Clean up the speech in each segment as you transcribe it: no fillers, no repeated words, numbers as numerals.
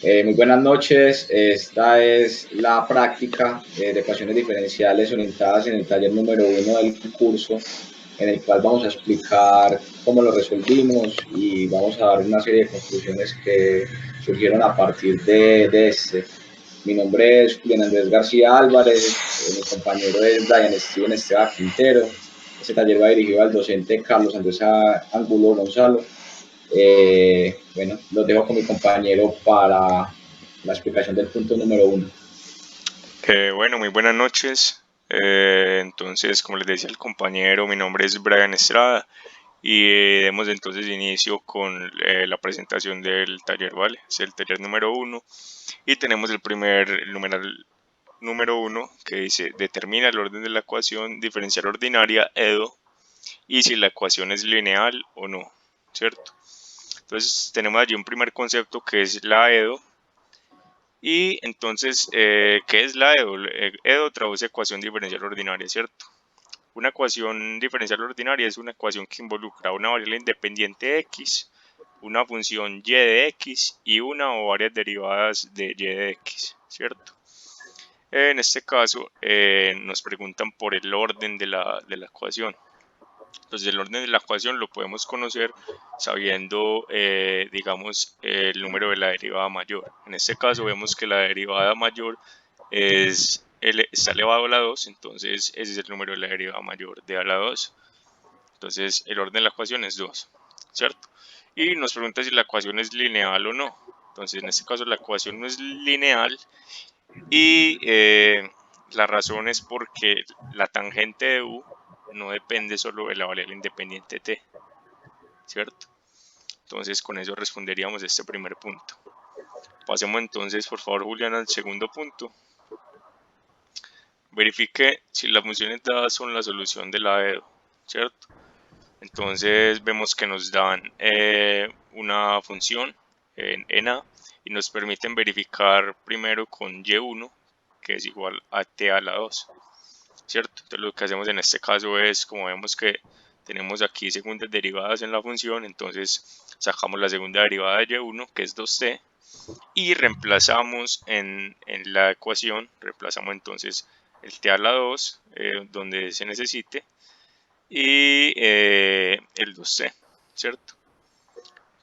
Muy buenas noches, esta es la práctica de ecuaciones diferenciales orientadas en el taller número 1 del curso, en el cual vamos a explicar cómo lo resolvimos y vamos a dar una serie de conclusiones que surgieron a partir de este. Mi nombre es Julián Andrés García Álvarez, mi compañero es Brian Steven Esteban Quintero. Este taller va dirigido al docente Carlos Andrés Angulo Gonzalo. Bueno, lo dejo con mi compañero para la explicación del punto número 1. Bueno, muy buenas noches. Entonces, como les decía el compañero, mi nombre es Brian Estrada y demos entonces inicio con la presentación del taller, ¿vale? Es el taller número 1 y tenemos el primer numeral número 1 que dice determina el orden de la ecuación diferencial ordinaria EDO y si la ecuación es lineal o no, ¿cierto? Entonces tenemos allí un primer concepto que es la EDO. Y entonces, ¿qué es la EDO? EDO traduce ecuación diferencial ordinaria, ¿cierto? Una ecuación diferencial ordinaria es una ecuación que involucra una variable independiente x, una función y de x y una o varias derivadas de y de x, ¿cierto? En este caso, nos preguntan por el orden de la ecuación. Entonces el orden de la ecuación lo podemos conocer sabiendo, digamos, el número de la derivada mayor. En este caso vemos que la derivada mayor está elevado a la 2, entonces ese es el número de la derivada mayor de a la 2. Entonces el orden de la ecuación es 2, ¿cierto? Y nos pregunta si la ecuación es lineal o no. Entonces en este caso la ecuación no es lineal y la razón es porque la tangente de u no depende solo de la variable independiente t, ¿cierto? Entonces con eso responderíamos este primer punto. Pasemos entonces, por favor, Julián, al segundo punto. Verifique si las funciones dadas son la solución de la EDO, ¿cierto? Entonces vemos que nos dan una función en A y nos permiten verificar primero con y1, que es igual a t a la 2, ¿cierto? Entonces lo que hacemos en este caso es, como vemos que tenemos aquí segundas derivadas en la función, entonces sacamos la segunda derivada de y1, que es 2t, y reemplazamos en la ecuación, reemplazamos entonces el t a la 2, donde se necesite, y el 2t, ¿cierto?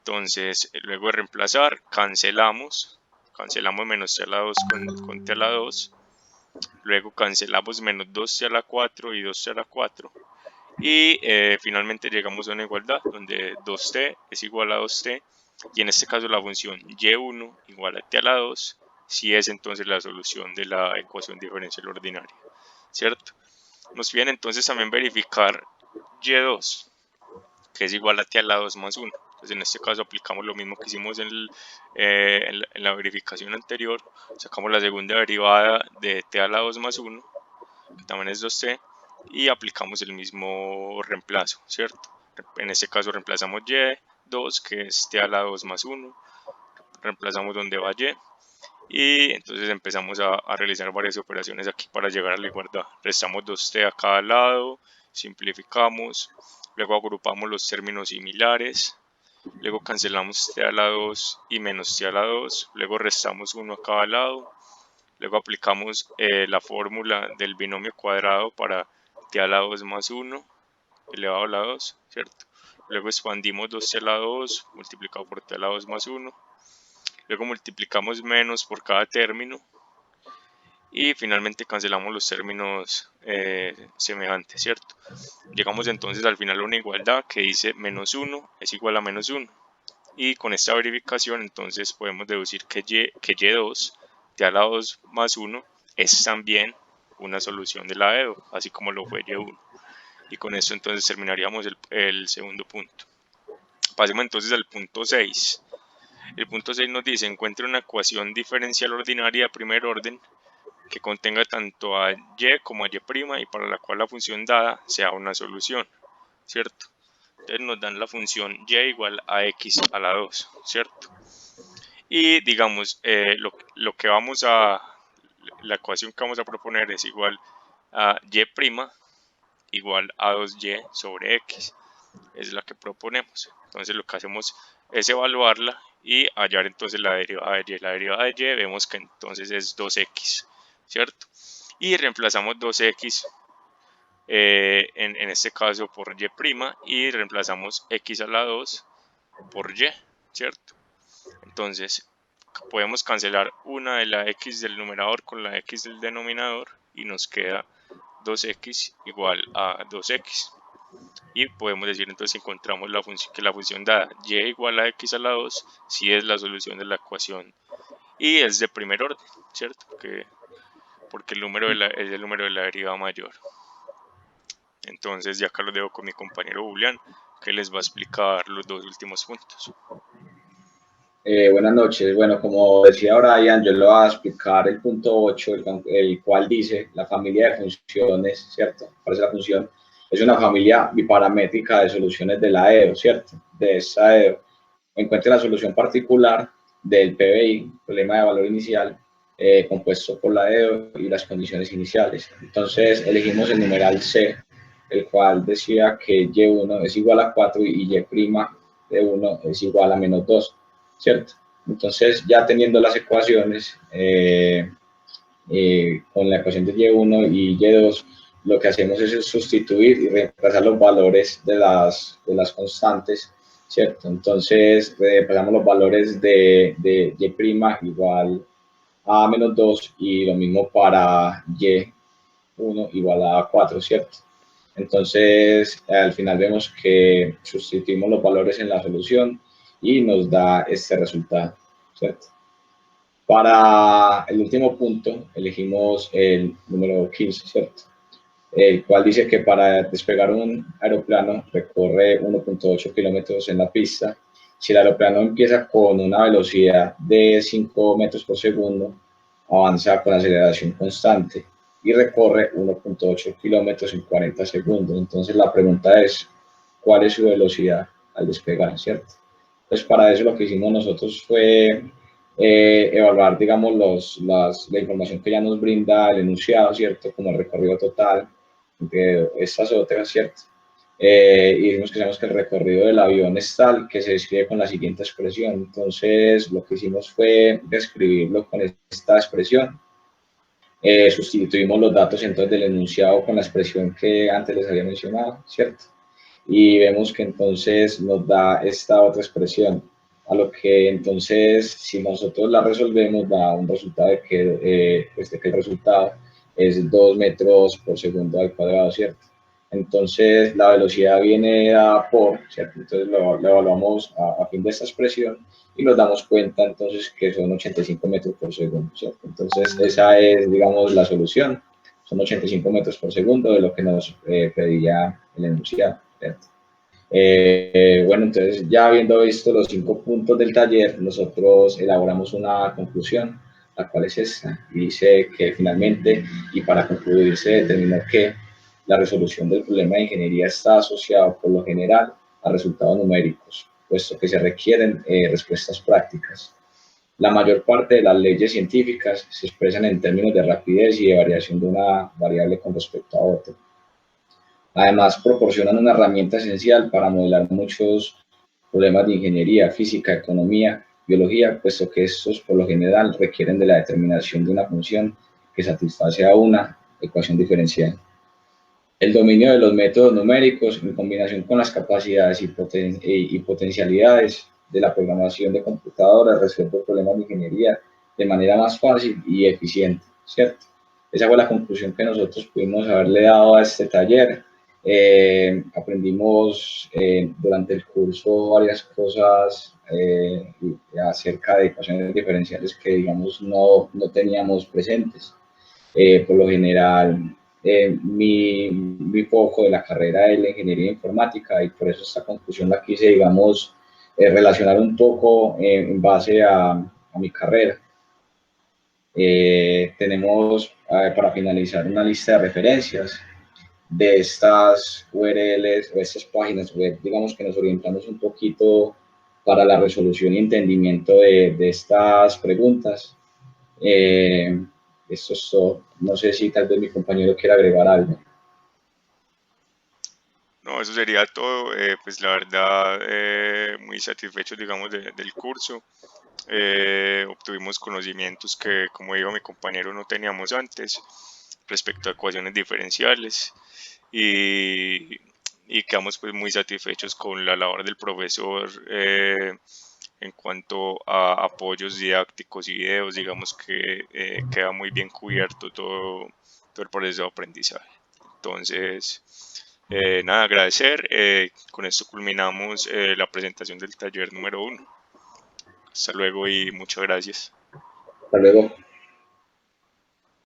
Entonces, luego de reemplazar, cancelamos menos t a la 2 con t a la 2, luego cancelamos menos 2t a la 4 y 2t a la 4, y finalmente llegamos a una igualdad donde 2t es igual a 2t, y en este caso la función y1 igual a t a la 2, si es entonces la solución de la ecuación diferencial ordinaria, ¿cierto? Nos piden entonces también verificar y2, que es igual a t a la 2 más 1. Entonces en este caso aplicamos lo mismo que hicimos en la verificación anterior, sacamos la segunda derivada de t a la 2 más 1, que también es 2t, y aplicamos el mismo reemplazo, ¿cierto? En este caso reemplazamos y2, que es t a la 2 más 1, reemplazamos donde va y entonces empezamos a realizar varias operaciones aquí para llegar a la igualdad. Restamos 2t a cada lado, simplificamos, luego agrupamos los términos similares, luego cancelamos t a la 2 y menos t a la 2, luego restamos 1 a cada lado, luego aplicamos la fórmula del binomio cuadrado para t a la 2 más 1 elevado a la 2, ¿cierto? Luego expandimos 2t a la 2 multiplicado por t a la 2 más 1, luego multiplicamos menos por cada término y finalmente cancelamos los términos semejantes, ¿cierto? Llegamos entonces al final a una igualdad que dice menos 1 es igual a menos 1, y con esta verificación entonces podemos deducir que y2 t a la 2 más 1 es también una solución de la EDO, así como lo fue y1. Y con esto entonces terminaríamos el segundo punto. Pasemos entonces al punto 6. El punto 6 nos dice encuentre una ecuación diferencial ordinaria de primer orden que contenga tanto a y como a y' y para la cual la función dada sea una solución, ¿cierto? Entonces nos dan la función y igual a x a la 2, ¿cierto? Y digamos, la ecuación que vamos a proponer es igual a y' igual a 2y sobre x, es la que proponemos. Entonces lo que hacemos es evaluarla y hallar entonces la derivada de y. La derivada de y vemos que entonces es 2x, ¿cierto? Y reemplazamos 2x en este caso por y' y reemplazamos x a la 2 por y, ¿cierto? Entonces podemos cancelar una de la x del numerador con la x del denominador y nos queda 2x igual a 2x. Y podemos decir entonces encontramos que la función dada y igual a x a la 2 sí es la solución de la ecuación y es de primer orden, ¿cierto? Porque el número es el número de la derivada mayor. Entonces ya acá lo dejo con mi compañero Julián, que les va a explicar los dos últimos puntos. Buenas noches. Bueno, como decía Brian, yo le voy a explicar el punto 8, el cual dice la familia de funciones, ¿cierto? Parece la función. Es una familia biparamétrica de soluciones de la EO, ¿cierto? De esa EO. Encuentre la solución particular del PBI, problema de valor inicial, compuesto por la EO y las condiciones iniciales. Entonces, elegimos el numeral C, el cual decía que Y1 es igual a 4 y Y' de 1 es igual a menos 2. ¿Cierto? Entonces, ya teniendo las ecuaciones, con la ecuación de Y1 y Y2, lo que hacemos es sustituir y reemplazar los valores de las constantes, ¿cierto? Entonces, reemplazamos los valores de Y' igual a menos 2 y lo mismo para Y1 igual a 4, ¿cierto? Entonces, al final vemos que sustituimos los valores en la solución y nos da este resultado, ¿cierto? Para el último punto, elegimos el número 15, ¿cierto? El cual dice que para despegar un aeroplano recorre 1.8 kilómetros en la pista. Si el aeroplano empieza con una velocidad de 5 metros por segundo, avanza con aceleración constante y recorre 1.8 kilómetros en 40 segundos. Entonces la pregunta es, ¿cuál es su velocidad al despegar, cierto? Pues para eso lo que hicimos nosotros fue evaluar, digamos, la información que ya nos brinda el enunciado, ¿cierto? Como el recorrido total de estas otras, ¿cierto? Y dijimos que sabemos que el recorrido del avión es tal que se describe con la siguiente expresión. Entonces, lo que hicimos fue describirlo con esta expresión. Sustituimos los datos entonces del enunciado con la expresión que antes les había mencionado, ¿cierto? Y vemos que entonces nos da esta otra expresión, a lo que entonces si nosotros la resolvemos da un resultado de que el resultado es 2 metros por segundo al cuadrado, ¿cierto? Entonces la velocidad viene dada por, ¿cierto? Entonces lo evaluamos a fin de esta expresión y nos damos cuenta entonces que son 85 metros por segundo, ¿cierto? Entonces esa es, digamos, la solución. Son 85 metros por segundo de lo que nos pedía el enunciado, ¿cierto? Bueno, entonces ya habiendo visto los 5 puntos del taller, nosotros elaboramos una conclusión, la cual es esta, y dice que finalmente, y para concluir, se determinó que la resolución del problema de ingeniería está asociada por lo general a resultados numéricos, puesto que se requieren respuestas prácticas. La mayor parte de las leyes científicas se expresan en términos de rapidez y de variación de una variable con respecto a otra. Además, proporcionan una herramienta esencial para modelar muchos problemas de ingeniería, física, economía, biología, puesto que estos por lo general requieren de la determinación de una función que satisface a una ecuación diferencial. El dominio de los métodos numéricos, en combinación con las capacidades y potencialidades de la programación de computadoras, resuelve problemas de ingeniería de manera más fácil y eficiente, ¿cierto? Esa fue la conclusión que nosotros pudimos haberle dado a este taller. Aprendimos durante el curso varias cosas acerca de ecuaciones diferenciales que, digamos, no teníamos presentes. Por lo general, mi foco de la carrera es la ingeniería informática y por eso esta conclusión la quise, digamos, relacionar un poco en base a mi carrera. Tenemos, para finalizar, una lista de referencias de estas URLs o estas páginas web, digamos que nos orientamos un poquito para la resolución y entendimiento de estas preguntas. Esto es todo. No sé si tal vez mi compañero quiera agregar algo. No, eso sería todo. Pues la verdad, muy satisfechos, digamos, del curso. Obtuvimos conocimientos que, como dijo mi compañero, no teníamos antes respecto a ecuaciones diferenciales y, y quedamos pues muy satisfechos con la labor del profesor en cuanto a apoyos didácticos y videos. Digamos que queda muy bien cubierto todo el proceso de aprendizaje. Entonces, nada, agradecer. Con esto culminamos la presentación del taller número 1. Hasta luego y muchas gracias. Hasta luego.